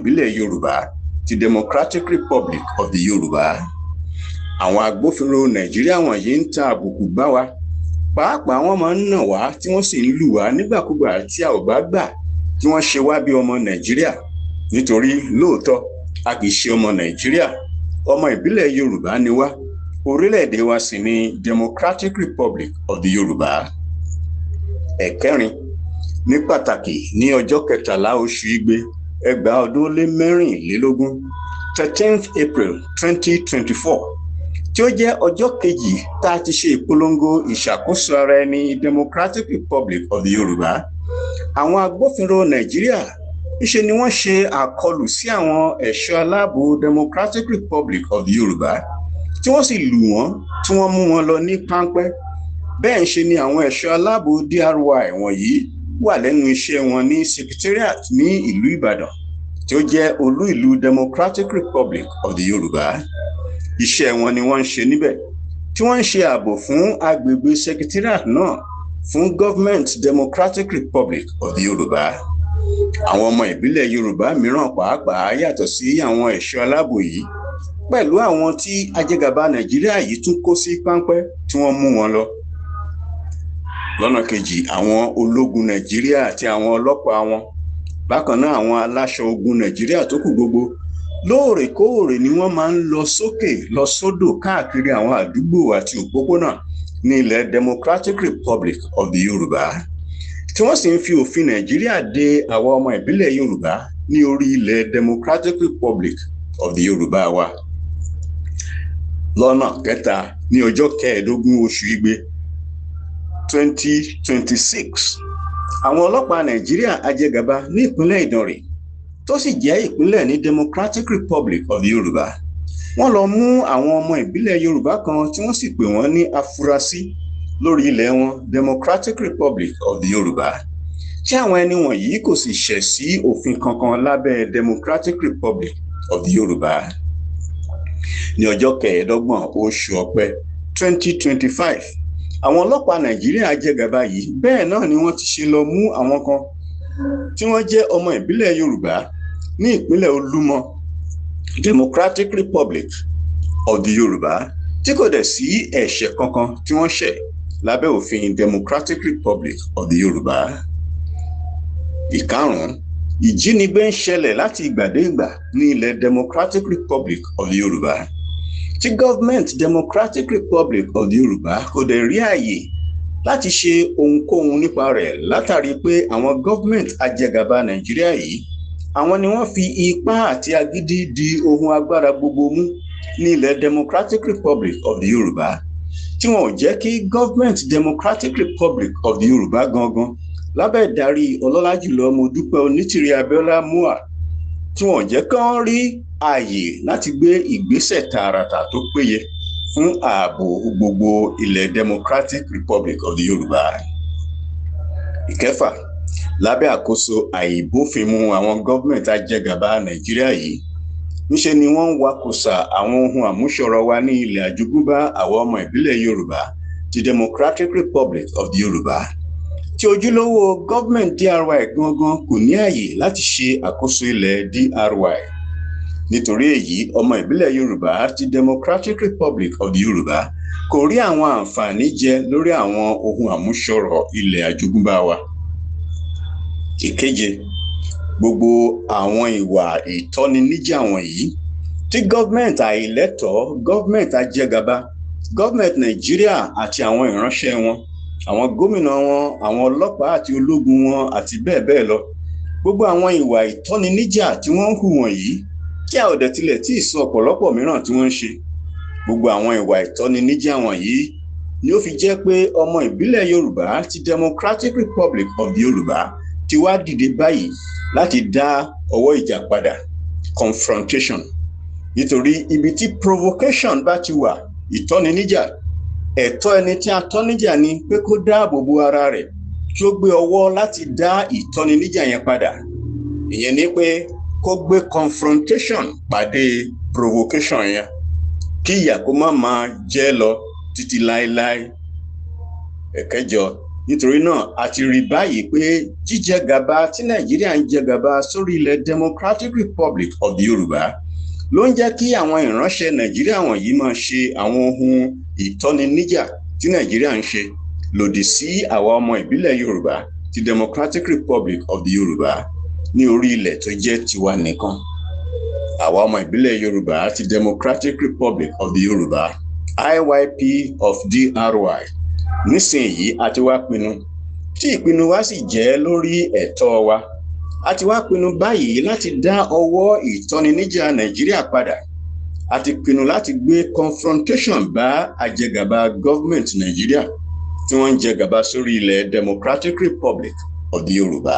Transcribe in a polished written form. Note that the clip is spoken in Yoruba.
ìbílẹ̀ Yorùbá ti Democratic Republic of the Yorùbá. Àwọn agbófinró Nàìjíríà wọ̀nyí ń ta àbùkù bá wa, pàápàá wọ́n máa ń nà wá tí wọ́n sì ń lù wá nígbàkúgbà tí a ò bá gbà kí wọ́n ṣe wá bí ọmọ Nàìjíríà, nítorí lóòótọ́ a kì í ṣe ọmọ Nàìjíríà, ọmọ ìbílẹ̀ Yorùbá ni wá, orílẹ̀-èdè wa sì ni Democratic Republic of the Yorùbá. Ẹ̀kẹrin, ní pàtàkì ní ọjọ́ 13 oṣù Igbe 2024 13th April 2024 tí ó jẹ́ ọjọ́ kejì tá a ti ṣe ìpolongo ìṣàkóso ara ẹni Democratic Republic of the Yorùbá, àwọn agbófinró Nàìjíríà níṣe ni wọ́n ṣe àkọlù sí àwọn ẹ̀ṣọ́ aláàbò Democratic Republic of the Yorùbá tí wọ́n sì lù wọ́n tí wọ́n mú wọn lọ ní páńpẹ́. Bẹ́ẹ̀ ń ṣe ni àwọn ẹ̀ṣọ́ aláàbò DRY wọ̀nyí wà lẹ́nu iṣẹ́ wọn ní Secretariat ní ìlú Ìbàdàn tí ó jẹ́ olú ìlú Democratic Republic of the Yorùbá. Iṣẹ́ wọn ni wọ́n ń ṣe níbẹ̀ tí wọ́n ń ṣe ààbò fún agbègbè Secretariat náà fún Government Democratic Republic of the Yorùbá. Àwọn ọmọ ìbílẹ̀ Yorùbá mìíràn pàápàá yàtọ̀ sí àwọn ẹ̀ṣọ́ aláàbò yìí pẹ̀lú àwọn tí ajẹgàba Nàìjíríà yìí tún kó sí páńpẹ́ tí wọ́n mú wọn lọ. Lọ́nà kejì, àwọn ológun Nàìjíríà àti àwọn ọlọ́pàá wọn, bákan náà àwọn aláṣọ ogun Nàìjíríà tó kù gbogbo, lóòrèkóòrè ni wọ́n máa ń lọ sókè lọ sódò káàkiri àwọn àdúgbò àti òpópónà ní ilẹ̀ Democratic Republic of the Yorùbá, tí wọ́n sì ń fi òfin Nàìjíríà de àwọn ọmọ ìbílẹ̀ Yorùbá ní orí ilẹ̀ Democratic Republic of the Yorùbá wa. Lọ́nà kẹta, ní ọjọ́ 15 oṣù Igbe 2026, àwọn ọlọ́pàá Nàìjíríà ajẹgàba ní ìpínlẹ̀ Ìdànrè tó sì jẹ́ ìpínlẹ̀ ní Democratic Republic of the Yorùbá, wọ́n lọ mú àwọn ọmọ ìbílẹ̀ Yorùbá kan tí wọ́n sì pè wọ́n ní afurasí lórí ilẹ̀ wọn Democratic Republic of the Yorùbá, tí àwọn ẹni wọ̀nyí kò sì ṣẹ̀ sí òfin kankan lábẹ́ Democratic Republic of the Yorùbá. Ní ọjọ́ 25 oṣù Ọ̀pẹ 2025, àwọn ọlọ́pàá Nàìjíríà ajẹgàba yìí bẹ́ẹ̀ náà ni wọ́n ti ṣe lọ mú àwọn kan tí wọ́n jẹ́ ọmọ ìbílẹ̀ Yorùbá ní ìpínlẹ̀ Olúmọ Democratic Republic of the Yorùbá tí kò dẹ̀ sí ẹ̀ṣẹ̀ kankan tí wọ́n ṣẹ̀ lábẹ́ òfin Democratic Republic of the Yorùbá. Ìkarùn-ún, ìjínigbé ń ṣẹlẹ̀ láti ìgbàdégbà ní ilẹ̀ Democratic Republic of the Yorùbá tí Government Democratic Republic of the Yorùbá kò dẹ̀ rí àyè láti ṣe ohunkóhun nípa rẹ̀ látàrí pé àwọn government ajẹgàba Nàìjíríà yìí, àwọn ni wọ́n fi ipá àti agídí di ohun agbára gbogbo mú ní ilẹ̀ Democratic Republic of the Yorùbá, tí wọn ò jẹ́ kí Government Democratic Republic of the Yorùbá gangan lábẹ́ ìdarí ọlọ́lá jùlọ Modúpẹ́ Onítìrí Abíọ́lá Múà, tí wọn ò jẹ́ kán rí ààyè láti gbé ìgbésẹ̀ tààràtà tó péye fún ààbò gbogbo ilẹ̀ Democratic Republic of the Yorùbá. Ìkẹfà, lábẹ́ àkóso àìbófinmu àwọn gọ́ọ̀mẹ̀ntì ajẹgàba Nàìjíríà yìí, níṣe ni wọ́n ń wakùsà àwọn ohun àmúṣọrọ̀ wa ní ilẹ̀ àjogúnbá àwọn ọmọ ìbílẹ̀ Yorùbá ti Democratic Republic of the Yorùbá, tí ojúlówó gọ́ọ̀mẹ̀ntì DRY gangan kò ní àyè láti ṣe àkóso ilẹ̀ DRY. Nítorí èyí, ọmọ ìbílẹ̀ Yorùbá ti Democratic Republic of the Yorùbá kò rí àwọn àǹfààní jẹ lórí àwọn ohun àmúṣọrọ̀ ilẹ̀ àjogúnbá wa. Ìkeje, gbogbo àwọn ìwà ìtọ́niníjà wọ̀nyí tí gọ́ọ̀mẹ̀ntì àìlẹ́tọ̀ọ́, gọ́ọ̀mẹ̀ntì ajẹgàba, gọ́ọ̀mẹ̀ntì Nàìjíríà àti àwọn ìránṣẹ́ wọn, àwọn gómìnà wọn, àwọn ọlọ́pàá àti ológun wọn àti bẹ́ẹ̀ bẹ́ẹ̀ lọ, gbogbo àwọn ìwà ìtọ́niníjà tí wọ́n ń hù wọ̀nyí, kí a ò dẹ̀ tilẹ̀ tí ì sọ ọ̀pọ̀lọpọ̀ mìíràn tí wọ́n ń ṣe, gbogbo àwọn ìwà ìtọ́niníjà wọ̀nyí ni ó fi jẹ́ pé ọmọ ìbílẹ̀ Yorùbá ti Democratic Republic of the Yorùbá ti wá dìde báyìí láti dá ọwọ́ ìjà padà, confrontation. Nítorí ibi tí provocation bá ti wà, ìtọ́niníjà, ẹ̀tọ́ ẹni tí a tọ́ níjà ni pé kó dáàbò bo ara rẹ̀, kí ó gbé ọwọ́ láti dá ìtọ́niníjà yẹn padà. Ìyẹn ni pé kó gbé confrontation pàdé provocation yẹn, kí ìyà kó má máa jẹ́ lọ títí láéláé. Ẹ̀kẹjọ, nítorí náà a ti rí báyìí pé jíjẹ gàba tí Nàìjíríà ń jẹ gàba sórí ilẹ̀ Democratic Republic of the Yorùbá ló ń jẹ́ kí àwọn ìránṣẹ́ Nàìjíríà wọ̀nyí máa ṣe àwọn ohun ìtọ́niníjà tí Nàìjíríà ń ṣe lòdì sí àwa ọmọ ìbílẹ̀ Yorùbá ti Democratic Republic of the Yorùbá ní orí ilẹ̀ tó jẹ́ tiwa nìkan. Àwa ọmọ ìbílẹ̀ Yorùbá ti Democratic Republic of the Yorùbá IYP of DRY nísìnyí a ti wá pinnu tí ìpinnu wa sì jẹ́ lórí ẹ̀tọ́ wa. A ti wá pinnu báyìí láti dá ọwọ́ ìtọ́niníjà Nàìjíríà padà. A ti pinnu láti gbé confrontation bá àjẹgàba gọ́ọ̀mẹ̀ntì Nàìjíríà tí wọ́n ń jẹ gàba sórí ilẹ̀ Democratic Republic of the Yorùbá.